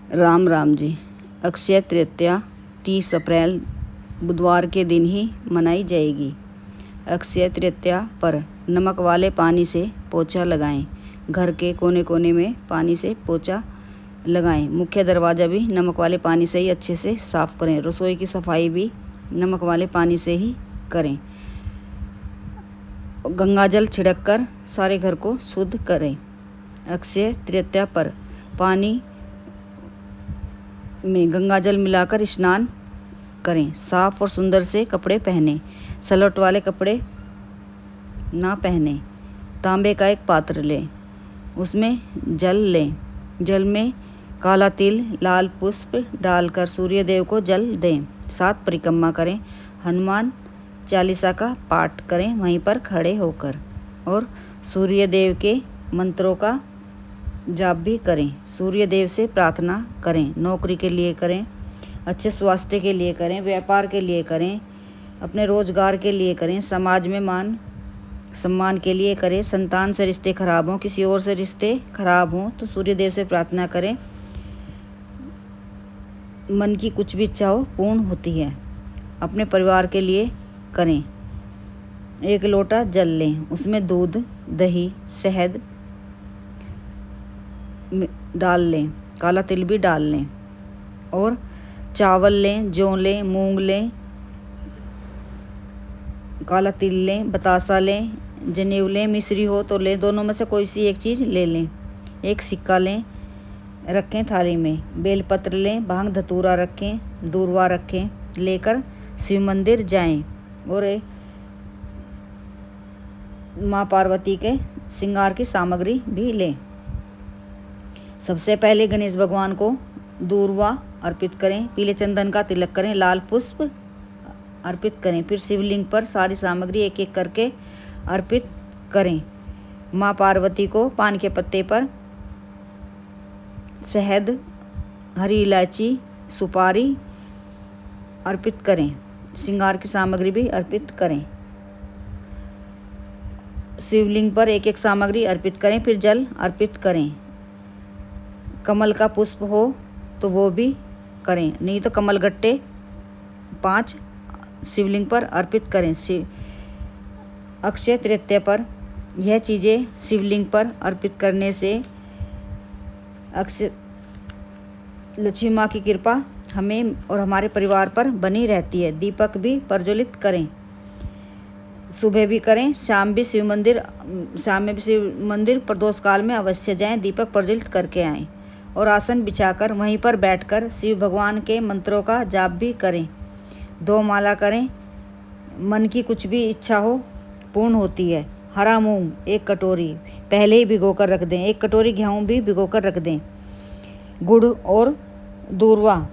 राम राम जी। अक्षय तृतीया 30 अप्रैल बुधवार के दिन ही मनाई जाएगी। अक्षय तृतीया पर नमक वाले पानी से पोछा लगाएं। घर के कोने कोने में पानी से पोछा लगाएं। मुख्य दरवाज़ा भी नमक वाले पानी से ही अच्छे से साफ़ करें। रसोई की सफाई भी नमक वाले पानी से ही करें। गंगाजल छिड़क कर सारे घर को शुद्ध करें। अक्षय तृतीया पर पानी में गंगाजल मिलाकर स्नान करें। साफ और सुंदर से कपड़े पहनें। सलवट वाले कपड़े ना पहनें। तांबे का एक पात्र लें, उसमें जल लें। जल में काला तिल, लाल पुष्प डालकर सूर्य देव को जल दें। 7 परिक्रमा करें। हनुमान चालीसा का पाठ करें वहीं पर खड़े होकर, और सूर्य देव के मंत्रों का जाप भी करें। सूर्य देव से प्रार्थना करें। नौकरी के लिए करें, अच्छे स्वास्थ्य के लिए करें, व्यापार के लिए करें, अपने रोजगार के लिए करें, समाज में मान सम्मान के लिए करें। संतान से रिश्ते खराब हों, किसी और से रिश्ते खराब हों तो सूर्य देव से प्रार्थना करें। मन की कुछ भी इच्छा हो पूर्ण होती है। अपने परिवार के लिए करें। 1 लोटा जल लें, उसमें दूध, दही, शहद डाल लें, काला तिल भी डाल लें, और चावल लें, जौ लें, मूंग लें, काला तिल लें, बतासा लें, जनेऊ लें, मिश्री हो तो लें, दोनों में से कोई सी एक चीज़ ले लें। 1 सिक्का लें, रखें थाली में। बेलपत्र लें, भांग धतूरा रखें, दूर्वा रखें। लेकर शिव मंदिर जाएं और माँ पार्वती के श्रृंगार की सामग्री भी लें। सबसे पहले गणेश भगवान को दूर्वा अर्पित करें। पीले चंदन का तिलक करें। लाल पुष्प अर्पित करें। फिर शिवलिंग पर सारी सामग्री एक एक करके अर्पित करें। माँ पार्वती को पान के पत्ते पर शहद, हरी इलायची, सुपारी अर्पित करें। श्रृंगार की सामग्री भी अर्पित करें। शिवलिंग पर एक एक सामग्री अर्पित करें। फिर जल अर्पित करें। कमल का पुष्प हो तो वो भी करें, नहीं तो कमल गट्टे 5 शिवलिंग पर अर्पित करें। अक्षय तृतीया पर यह चीज़ें शिवलिंग पर अर्पित करने से अक्षय लक्ष्मी माँ की कृपा हमें और हमारे परिवार पर बनी रहती है। दीपक भी प्रज्वलित करें। सुबह भी करें, शाम में भी शिव मंदिर प्रदोष काल में अवश्य जाएं। दीपक प्रज्वलित करके आएं और आसन बिछाकर वहीं पर बैठकर शिव भगवान के मंत्रों का जाप भी करें। 2 माला करें। मन की कुछ भी इच्छा हो पूर्ण होती है। हरा मूंग 1 कटोरी पहले ही भिगो कर रख दें। 1 कटोरी गेहूँ भी भिगो कर रख दें। गुड़ और दूर्वा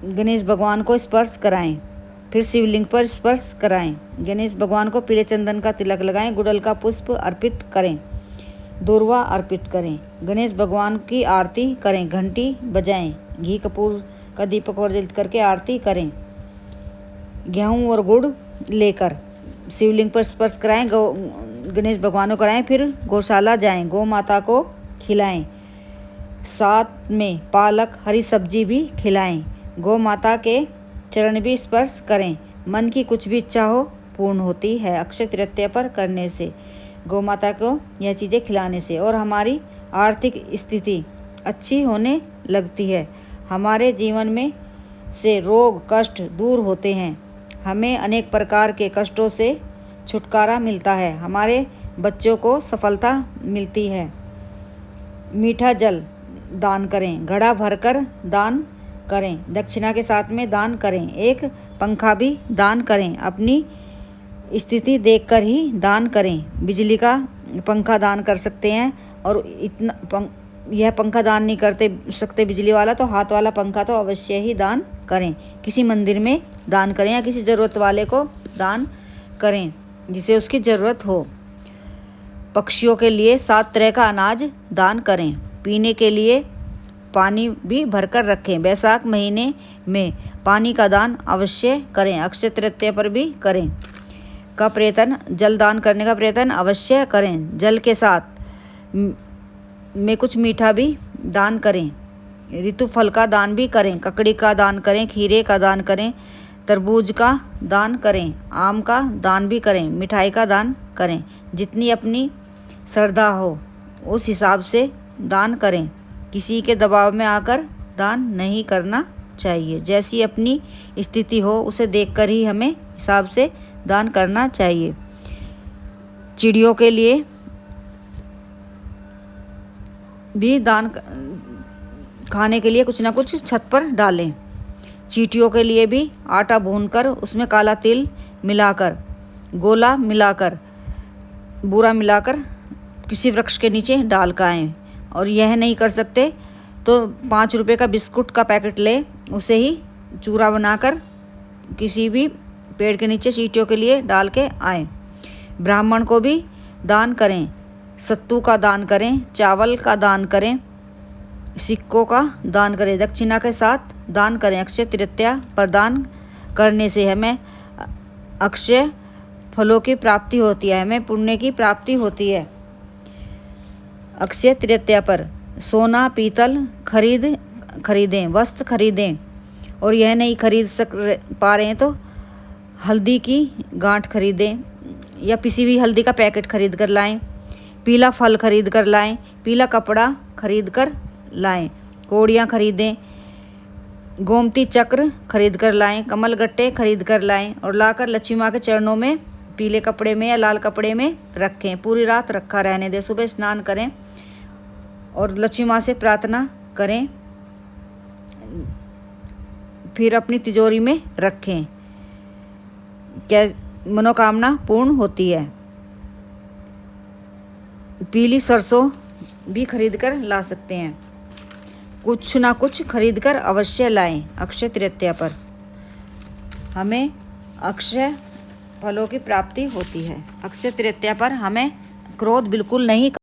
गणेश भगवान को स्पर्श कराएं। फिर शिवलिंग पर स्पर्श कराएं। गणेश भगवान को पीले चंदन का तिलक लगाएं। गुड़हल का पुष्प अर्पित करें। दूर्वा अर्पित करें। गणेश भगवान की आरती करें। घंटी बजाएं। घी कपूर का दीपक प्रज्वलित करके आरती करें। गेहूँ और गुड़ लेकर शिवलिंग पर स्पर्श कराएं। गणेश भगवान को कराएं। फिर गौशाला जाएं। गौ माता को खिलाएं। साथ में पालक, हरी सब्जी भी खिलाएं। गौ माता के चरण भी स्पर्श करें। मन की कुछ भी इच्छा हो पूर्ण होती है अक्षय तृतीया पर करने से, गौ माता को यह चीज़ें खिलाने से, और हमारी आर्थिक स्थिति अच्छी होने लगती है। हमारे जीवन में से रोग कष्ट दूर होते हैं। हमें अनेक प्रकार के कष्टों से छुटकारा मिलता है। हमारे बच्चों को सफलता मिलती है। मीठा जल दान करें। घड़ा भरकर दान करें। दक्षिणा के साथ में दान करें। 1 पंखा भी दान करें। अपनी स्थिति देखकर ही दान करें। बिजली का पंखा दान कर सकते हैं, और यह पंखा दान नहीं करते सकते बिजली वाला, तो हाथ वाला पंखा तो अवश्य ही दान करें। किसी मंदिर में दान करें या किसी ज़रूरत वाले को दान करें जिसे उसकी ज़रूरत हो। पक्षियों के लिए 7 तरह का अनाज दान करें। पीने के लिए पानी भी भरकर रखें। बैसाख महीने में पानी का दान अवश्य करें। अक्षय तृतीया पर भी करें। जल दान करने का प्रयत्न अवश्य करें। जल के साथ में कुछ मीठा भी दान करें। ऋतु फल का दान भी करें, ककड़ी का दान करें, खीरे का दान करें, तरबूज का दान करें, आम का दान भी करें, मिठाई का दान करें। जितनी अपनी श्रद्धा हो उस हिसाब से दान करें। किसी के दबाव में आकर दान नहीं करना चाहिए। जैसी अपनी स्थिति हो उसे देखकर ही हमें हिसाब से दान करना चाहिए। चिड़ियों के लिए भी दान खाने के लिए कुछ ना कुछ छत पर डालें। चींटियों के लिए भी आटा भूनकर उसमें काला तिल मिलाकर, गोला मिलाकर, बूरा मिलाकर किसी वृक्ष के नीचे डाल कर आएँ। और यह नहीं कर सकते तो 5 रुपये का बिस्कुट का पैकेट ले, उसे ही चूरा बनाकर किसी भी पेड़ के नीचे चींटियों के लिए डाल के आएँ। ब्राह्मण को भी दान करें, सत्तू का दान करें, चावल का दान करें, सिक्कों का दान करें, दक्षिणा के साथ दान करें। अक्षय तृतीया पर दान करने से हमें अक्षय फलों की प्राप्ति होती है, हमें पुण्य की प्राप्ति होती है। अक्षय तृतीया पर सोना पीतल खरीदें, वस्त्र खरीदें, और यह नहीं खरीद पा रहे हैं तो हल्दी की गांठ खरीदें या पिसी हुई हल्दी का पैकेट खरीद कर लाएं, पीला फल खरीद कर लाएं, पीला कपड़ा खरीद कर लाएं, कोड़ियाँ खरीदें, गोमती चक्र खरीद कर लाएं, कमल गट्टे खरीद कर लाएं और लाकर लक्ष्मी माँ के चरणों में पीले कपड़े में या लाल कपड़े में रखें। पूरी रात रखा रहने दें। सुबह स्नान करें और लक्ष्मी माँ से प्रार्थना करें, फिर अपनी तिजोरी में रखें। क्या मनोकामना पूर्ण होती है। पीली सरसों भी खरीद कर ला सकते हैं। कुछ ना कुछ खरीद कर अवश्य लाएं। अक्षय तृतीया पर हमें अक्षय फलों की प्राप्ति होती है। अक्षय तृतीया पर हमें क्रोध बिल्कुल नहीं